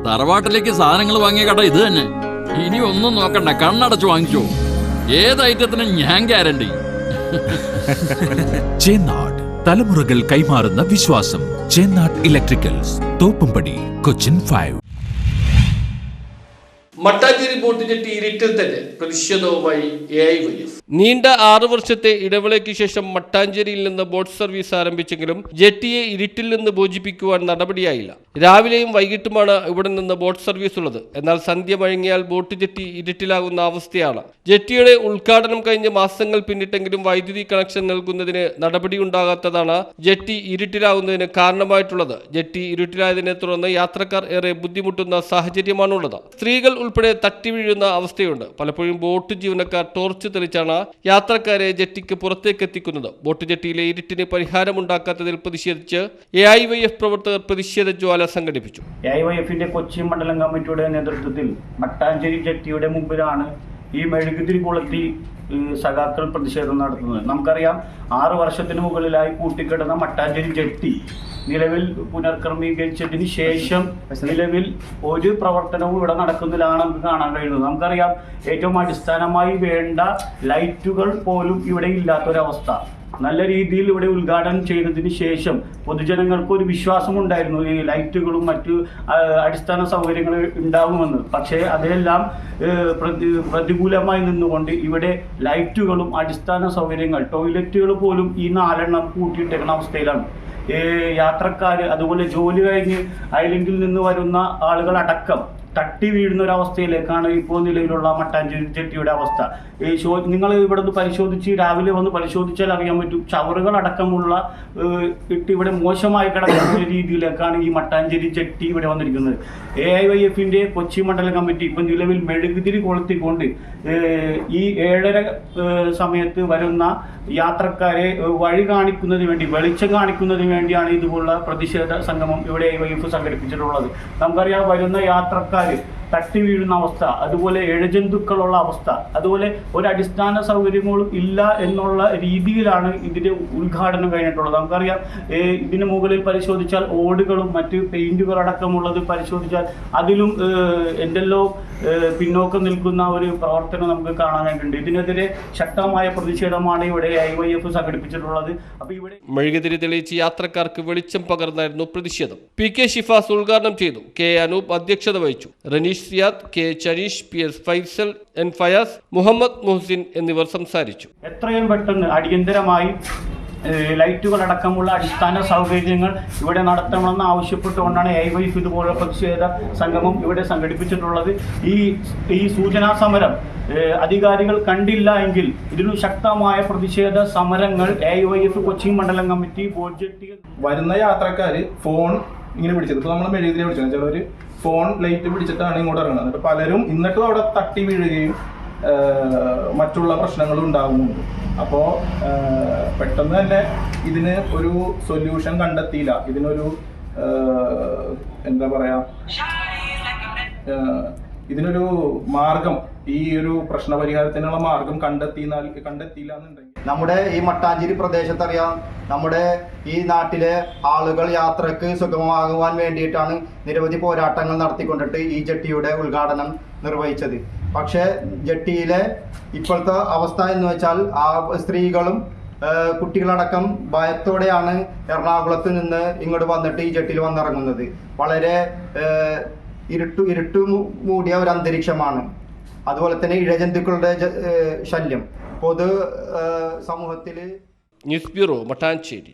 തറവാട്ടിലേക്ക് സാധനങ്ങൾ വാങ്ങിയ കട ഇത് തന്നെ. ഇനി ഒന്നും നോക്കണ്ട, കണ്ണടച്ച് വാങ്ങിച്ചോ. ഏത് ഐറ്റത്തിനും ഞാൻ ഗ്യാരണ്ടി. ചേന്നാട്, തലമുറകൾ കൈമാറുന്ന വിശ്വാസം. Chennad electricals, Thoppumpady, Cochin 5. Mattancherry boat jetty ഇരുട്ടിൽ തന്നെ പ്രതിഷേധവുമായി AIYF. നീണ്ട 6 വർഷത്തെ ഇടവേളയ്ക്ക് ശേഷം മട്ടാഞ്ചേരിയിൽ നിന്ന് ബോട്ട് സർവീസ് ആരംഭിച്ചെങ്കിലും ജെട്ടിയെ ഇരുട്ടിൽ നിന്ന് മോചിപ്പിക്കുവാൻ നടപടിയായില്ല. രാവിലെയും വൈകിട്ടുമാണ് ഇവിടെ നിന്ന് ബോട്ട് സർവീസ് ഉള്ളത്. എന്നാൽ സന്ധ്യ മഴങ്ങിയാൽ ബോട്ട് ജെട്ടി ഇരുട്ടിലാകുന്ന അവസ്ഥയാണ്. ജെട്ടിയുടെ ഉദ്ഘാടനം കഴിഞ്ഞ് മാസങ്ങൾ പിന്നിട്ടെങ്കിലും വൈദ്യുതി കണക്ഷൻ നൽകുന്നതിന് നടപടിയുണ്ടാകാത്തതാണ് ജെട്ടി ഇരുട്ടിലാകുന്നതിന് കാരണമായിട്ടുള്ളത്. ജെട്ടി ഇരുട്ടിലായതിനെ തുടർന്ന് യാത്രക്കാർ ഏറെ ബുദ്ധിമുട്ടുന്ന സാഹചര്യമാണുള്ളത്. സ്ത്രീകൾ ഉൾപ്പെടെ തട്ടി വീഴുന്ന അവസ്ഥയുണ്ട്. പലപ്പോഴും ബോട്ട് ജീവനക്കാർ ടോർച്ച് തെളിച്ചാണ് യാത്രക്കാരെ ജെട്ടിക്ക് പുറത്തേക്ക് എത്തിക്കുന്നത്. ബോട്ട് ജെട്ടിയിലെ ഇരുട്ടിന് പരിഹാരമുണ്ടാക്കാത്തതിൽ പ്രതിഷേധിച്ച് AIYF പ്രവർത്തകർ പ്രതിഷേധ ജ്വാല സംഘടിപ്പിച്ചു. AIYFന്റെ കൊച്ചി മണ്ഡലം കമ്മിറ്റിയുടെ നേതൃത്വത്തിൽ മട്ടാഞ്ചേരി ജെട്ടിയുടെ മുമ്പിലാണ് ഈ മെഴുകുതിരി കൊളുത്തി സഖാക്കൾ പ്രതിഷേധം നടത്തുന്നത്. നമുക്കറിയാം, 6 വർഷത്തിന് മുകളിലായി കൂട്ടിക്കിടന്ന മട്ടാഞ്ചേരി ജെട്ടി നിലവിൽ പുനർക്രമീകരിച്ചതിന് ശേഷം നിലവിൽ ഒരു പ്രവർത്തനവും ഇവിടെ നടക്കുന്നതിലാണ് നമുക്ക് കാണാൻ കഴിയുന്നത്. നമുക്കറിയാം, ഏറ്റവും അടിസ്ഥാനമായി വേണ്ട ലൈറ്റുകൾ പോലും ഇവിടെ ഇല്ലാത്തൊരവസ്ഥ. നല്ല രീതിയിൽ ഇവിടെ ഉദ്ഘാടനം ചെയ്തതിന് ശേഷം പൊതുജനങ്ങൾക്ക് ഒരു വിശ്വാസമുണ്ടായിരുന്നു ഈ ലൈറ്റുകളും മറ്റു അടിസ്ഥാന സൗകര്യങ്ങൾ ഉണ്ടാകുമെന്ന്. പക്ഷേ അതെല്ലാം പ്രതികൂലമായി നിന്നുകൊണ്ട് ഇവിടെ ലൈറ്റുകളും അടിസ്ഥാന സൗകര്യങ്ങൾ, ടോയ്ലറ്റുകൾ പോലും ഈ 4 എണ്ണം കൂട്ടിയിട്ടേക്കുന്ന അവസ്ഥയിലാണ്. യാത്രക്കാർ, അതുപോലെ ജോലി കഴിഞ്ഞ് ഐലൻഡിൽ നിന്ന് വരുന്ന ആളുകൾ അടക്കം തട്ടി വീഴുന്ന ഒരു അവസ്ഥയിലേക്കാണ് ഇപ്പോൾ നിലവിലുള്ള മട്ടാഞ്ചേരി ജെട്ടിയുടെ അവസ്ഥ. നിങ്ങൾ ഇവിടെ നിന്ന് പരിശോധിച്ച് രാവിലെ വന്ന് പരിശോധിച്ചാൽ അറിയാൻ പറ്റും, ചവറുകൾ അടക്കമുള്ള ഇവിടെ മോശമായി കിടക്കുന്ന രീതിയിലേക്കാണ് ഈ മട്ടാഞ്ചേരി ജെട്ടി ഇവിടെ വന്നിരിക്കുന്നത്. AIYFന്റെ കൊച്ചി മണ്ഡലം കമ്മിറ്റി ഇപ്പം നിലവിൽ മെഴുകുതിരി കൊളുത്തിക്കൊണ്ട് ഈ 7:30 സമയത്ത് വരുന്ന യാത്രക്കാരെ വഴി കാണിക്കുന്നതിന് വേണ്ടി, വെളിച്ചം കാണിക്കുന്നതിന് വേണ്ടിയാണ് ഇതുപോലുള്ള പ്രതിഷേധ സംഗമം ഇവിടെ AIYF സംഘടിപ്പിച്ചിട്ടുള്ളത്. നമുക്കറിയാം, വരുന്ന യാത്രക്കാർ തട്ടി വീഴുന്ന അവസ്ഥ, അതുപോലെ ഇഴജന്തുക്കളുള്ള അവസ്ഥ, അതുപോലെ ഒരു അടിസ്ഥാന സൗകര്യങ്ങളും ഇല്ല എന്നുള്ള രീതിയിലാണ് ഇതിന്റെ ഉദ്ഘാടനം കഴിഞ്ഞിട്ടുള്ളത്. നമുക്കറിയാം, ഇതിന് മുകളിൽ പരിശോധിച്ചാൽ ഓടുകളും മറ്റ് പെയിന്റുകളടക്കമുള്ളത് പരിശോധിച്ചാൽ അതിലും എന്തെല്ലോ പിന്നോക്കം നിൽക്കുന്ന ഒരു പ്രവർത്തനം നമുക്ക് കാണാനായിട്ടുണ്ട്. ഇതിനെതിരെ ശക്തമായ പ്രതിഷേധമാണ് ഇവിടെ AIYF സംഘടിപ്പിച്ചിട്ടുള്ളത്. അപ്പൊ ഇവിടെ മെഴുകുതിരി തെളിയിച്ച് യാത്രക്കാർക്ക് വെളിച്ചം പകർന്നായിരുന്നു പ്രതിഷേധം. PK ഷിഫാസ് ഉദ്ഘാടനം ചെയ്തു. K അനൂപ് അധ്യക്ഷത വഹിച്ചു. Ranish Siyad, K ചനീഷ്, PS Faisal, N Fayaz, Muhammad Muhsin എന്നിവർ സംസാരിച്ചു. എത്രയും പെട്ടെന്ന് അടിയന്തരമായി ലൈറ്റുകൾ അടക്കമുള്ള അടിസ്ഥാന സൗകര്യങ്ങൾ ഇവിടെ നടത്തണമെന്ന് ആവശ്യപ്പെട്ടുകൊണ്ടാണ് AIYF ഇതുപോലുള്ള പ്രതിഷേധ സംഗമം ഇവിടെ സംഘടിപ്പിച്ചിട്ടുള്ളത്. ഈ സൂചനാ സമരം അധികാരികൾ കണ്ടില്ല എങ്കിൽ ഇതിനു ശക്തമായ പ്രതിഷേധ സമരങ്ങൾ AIYF കൊച്ചി മണ്ഡലം കമ്മിറ്റി ബോട്ട് ജെട്ടി. വരുന്ന യാത്രക്കാര് ഫോൺ ഇങ്ങനെ പിടിച്ചത്, ഇപ്പോൾ നമ്മൾ മെഴുകുതിരി പിടിച്ചത്, ചിലർ ഫോൺ ലൈറ്റ് പിടിച്ചിട്ടാണ് ഇങ്ങോട്ട് ഇറങ്ങുന്നത്. എന്നിട്ട് പലരും എന്നിട്ടും അവിടെ തട്ടി വീഴുകയും മറ്റുള്ള പ്രശ്നങ്ങളും ഉണ്ടാകുന്നുണ്ട്. അപ്പോൾ പെട്ടെന്ന് തന്നെ ഇതിന് ഒരു സൊല്യൂഷൻ കണ്ടെത്തിയില്ല. ഇതിനൊരു എന്താ പറയാ, ഇതിനൊരു മാർഗം, ഈ ഒരു പ്രശ്ന പരിഹാരത്തിനുള്ള മാർഗം കണ്ടെത്തിയില്ല എന്നുണ്ടെങ്കിൽ നമ്മുടെ ഈ മട്ടാഞ്ചേരി പ്രദേശത്തറിയാം, നമ്മുടെ ഈ നാട്ടിലെ ആളുകൾ യാത്രക്ക് സുഗമമാകുവാൻ വേണ്ടിയിട്ടാണ് നിരവധി പോരാട്ടങ്ങൾ നടത്തിക്കൊണ്ടിട്ട് ഈ ജെട്ടിയുടെ ഉദ്ഘാടനം നിർവഹിച്ചത്. പക്ഷേ ജെട്ടിയിലെ ഇപ്പോഴത്തെ അവസ്ഥ എന്ന് വെച്ചാൽ സ്ത്രീകളും കുട്ടികളടക്കം ഭയത്തോടെയാണ് എറണാകുളത്ത് നിന്ന് ഇങ്ങോട്ട് വന്നിട്ട് ഈ ജെട്ടിയിൽ വന്നിറങ്ങുന്നത്. വളരെ ഇരുട്ടു മൂടിയ ഒരു അന്തരീക്ഷമാണ്. അതുപോലെ തന്നെ ഇഴജന്തുക്കളുടെ ശല്യം പൊതു സമൂഹത്തിൽ. News bureau, Mattancherry.